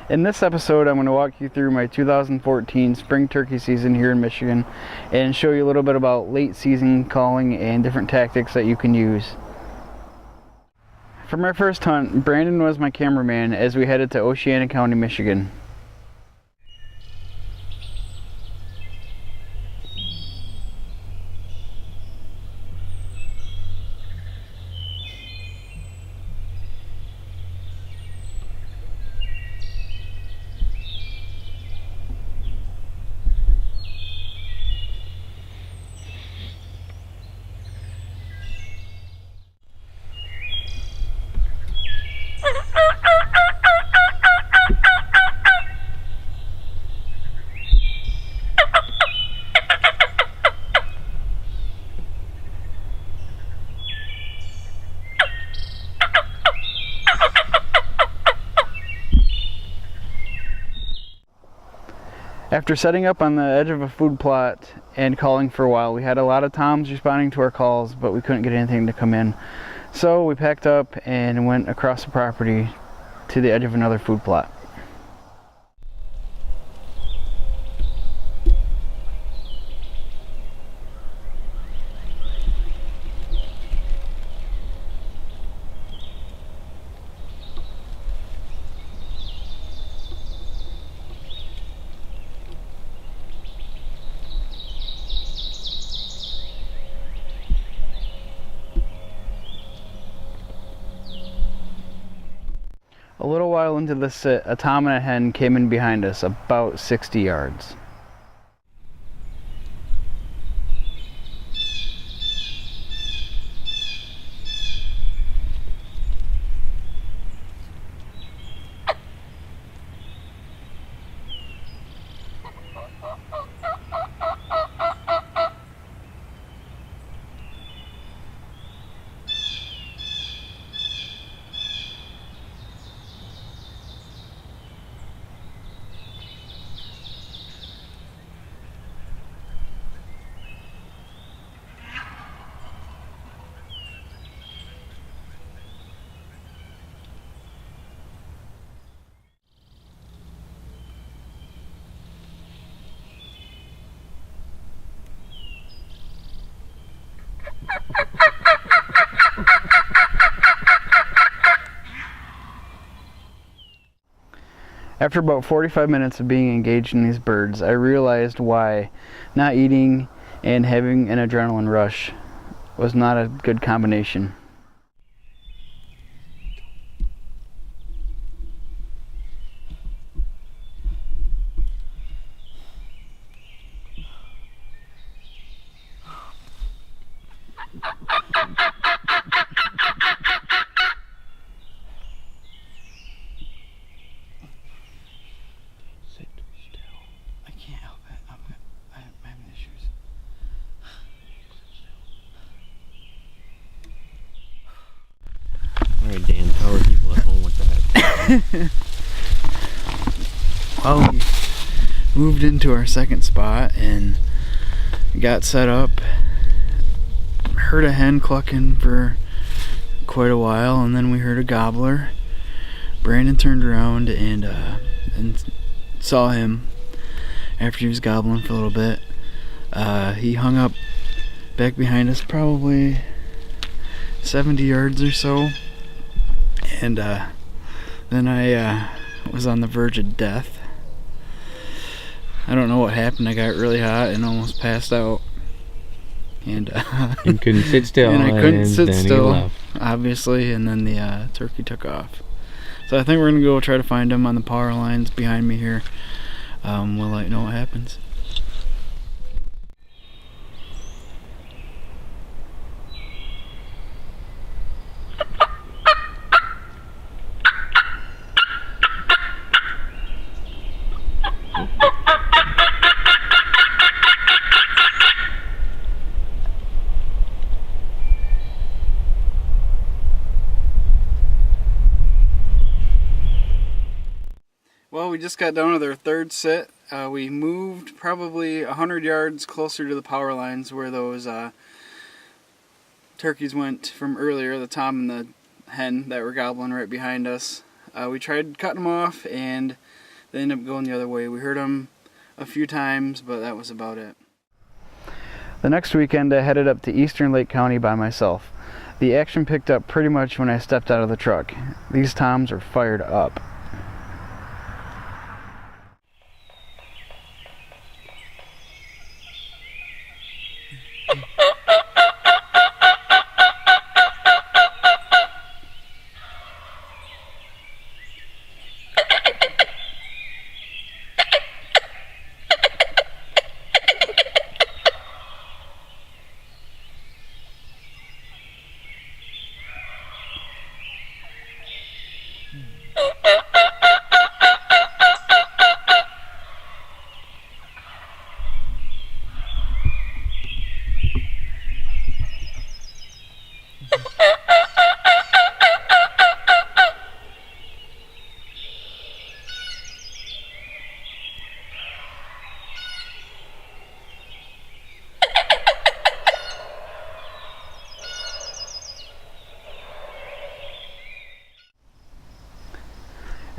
In this episode, I'm going to walk you through my 2014 spring turkey season here in Michigan and show you a little bit about late season calling and different tactics that you can use. For my first hunt, Brandon was my cameraman as we headed to Oceana County, Michigan. After setting up on the edge of a food plot and calling for a while, we had a lot of toms responding to our calls, but we couldn't get anything to come in. So we packed up and went across the property to the edge of another food plot. A little while into the sit, a tom and a hen came in behind us, about 60 yards. After about 45 minutes of being engaged in these birds, I realized why not eating and having an adrenaline rush was not a good combination. Alright, Dan, how are people at home with that? Well, we moved into our second spot and got set up. Heard a hen clucking for quite a while, and then we heard a gobbler. Brandon turned around and saw him after he was gobbling for a little bit. He hung up back behind us, probably 70 yards or so. And then I was on the verge of death. I don't know what happened. I got really hot and almost passed out. And you couldn't sit still. And I couldn't sit then still, obviously. And then the turkey took off. So I think we're gonna go try to find him on the power lines behind me here. We'll let you know what happens. Well, we just got done with our third sit. We moved probably 100 yards closer to the power lines where those turkeys went from earlier, the tom and the hen that were gobbling right behind us. We tried cutting them off, and They ended up going the other way. We heard them a few times, but that was about it. The next weekend I headed up to Eastern Lake County by myself. The action picked up pretty much when I stepped out of the truck. These toms are fired up.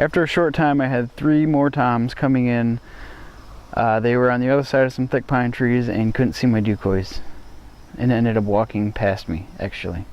After a short time, I had 3 more toms coming in. They were on the other side of some thick pine trees and couldn't see my decoys, and ended up walking past me, actually.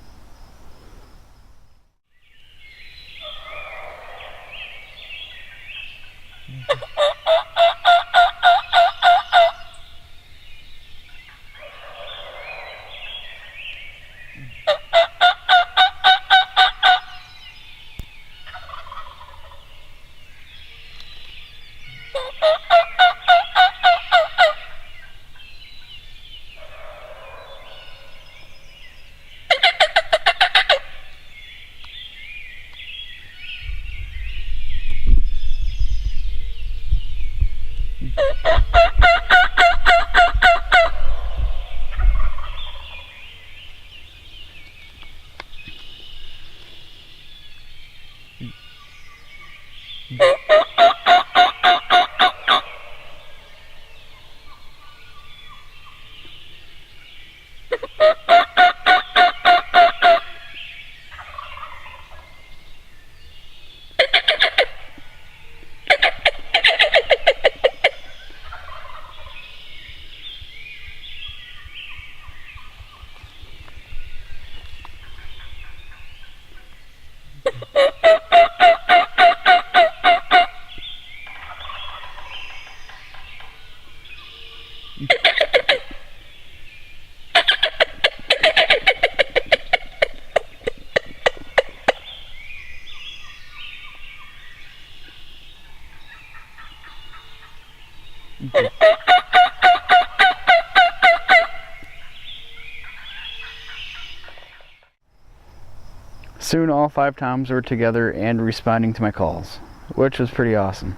Soon all 5 toms were together and responding to my calls, which was pretty awesome.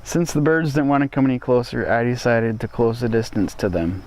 Since the birds didn't want to come any closer, I decided to close the distance to them.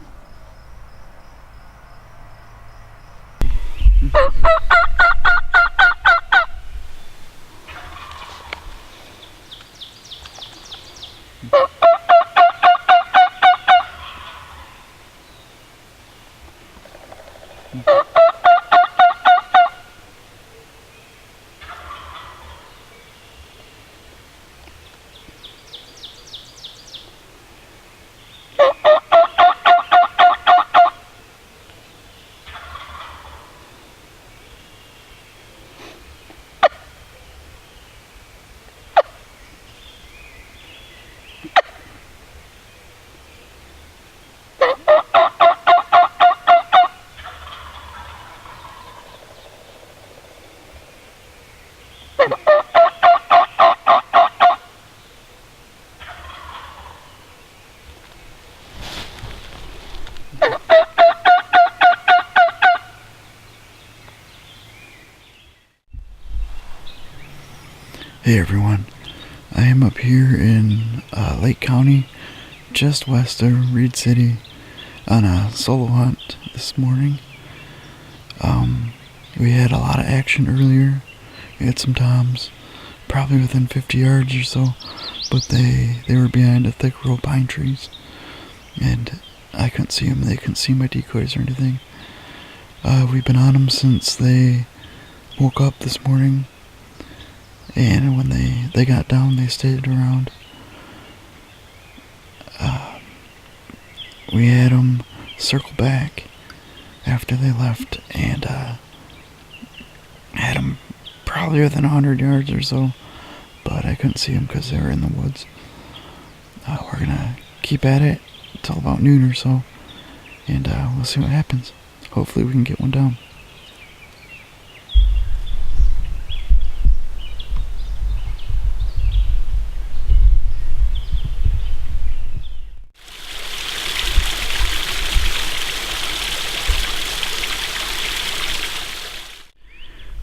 Hey everyone, I am up here in Lake County, just west of Reed City, on a solo hunt this morning. We had a lot of action earlier. We had some toms, probably within 50 yards or so, but they were behind a thick row of pine trees, and I couldn't see them. They couldn't see my decoys or anything. We've been on them since they woke up this morning. And when they got down, they stayed around. We had them circle back after they left, and had them probably within 100 yards or so, but I couldn't see them because they were in the woods. We're gonna keep at it until about noon or so, and we'll see what happens. Hopefully we can get one down.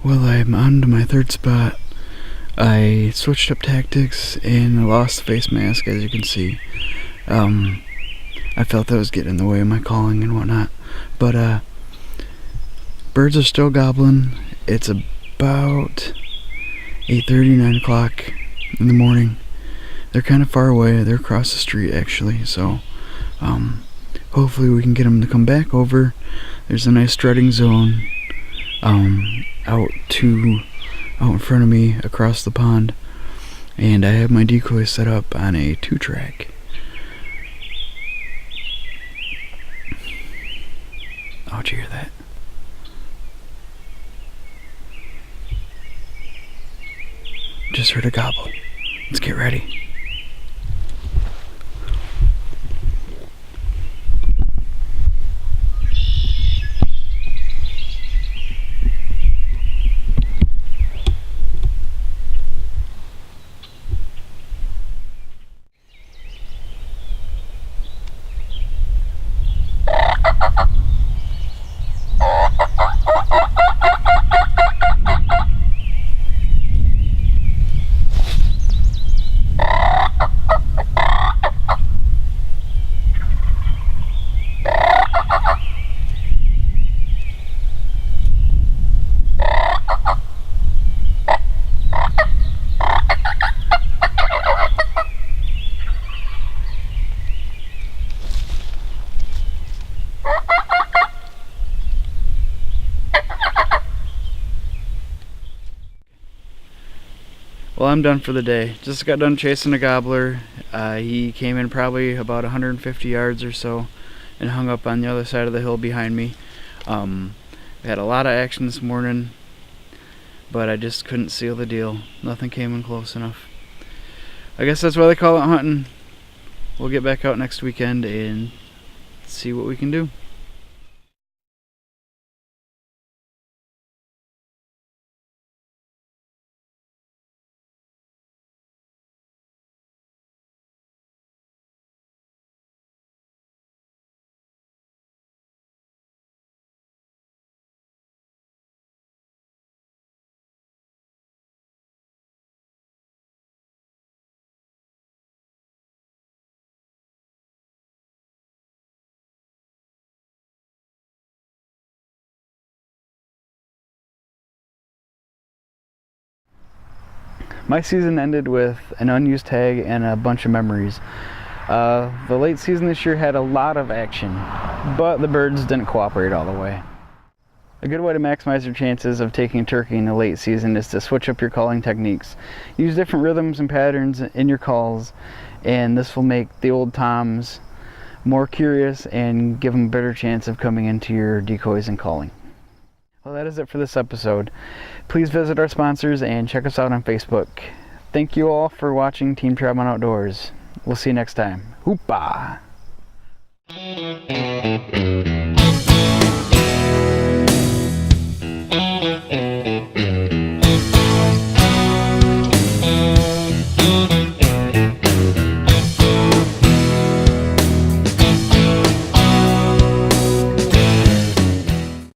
Well, I'm on to my third spot. I switched up tactics and lost the face mask, as you can see. I felt that was getting in the way of my calling and whatnot. But birds are still gobbling. It's about 8:30, 9 o'clock in the morning. They're kind of far away. They're across the street, actually. So hopefully we can get them to come back over. There's a nice strutting zone out in front of me across the pond, and I have my decoy set up on a 2-track. Oh, did you hear that? Just heard a gobble. Let's get ready. Well, I'm done for the day. Just got done chasing a gobbler. He came in probably about 150 yards or so and hung up on the other side of the hill behind me. We had a lot of action this morning, but I just couldn't seal the deal. Nothing came in close enough. I guess that's why they call it hunting. We'll get back out next weekend and see what we can do. My season ended with an unused tag and a bunch of memories. The late season this year had a lot of action, but the birds didn't cooperate all the way. A good way to maximize your chances of taking a turkey in the late season is to switch up your calling techniques. Use different rhythms and patterns in your calls, and this will make the old toms more curious and give them a better chance of coming into your decoys and calling. Well, that is it for this episode. Please visit our sponsors and check us out on Facebook. Thank you all for watching Team Traveling Outdoors. We'll see you next time. Hoopbah!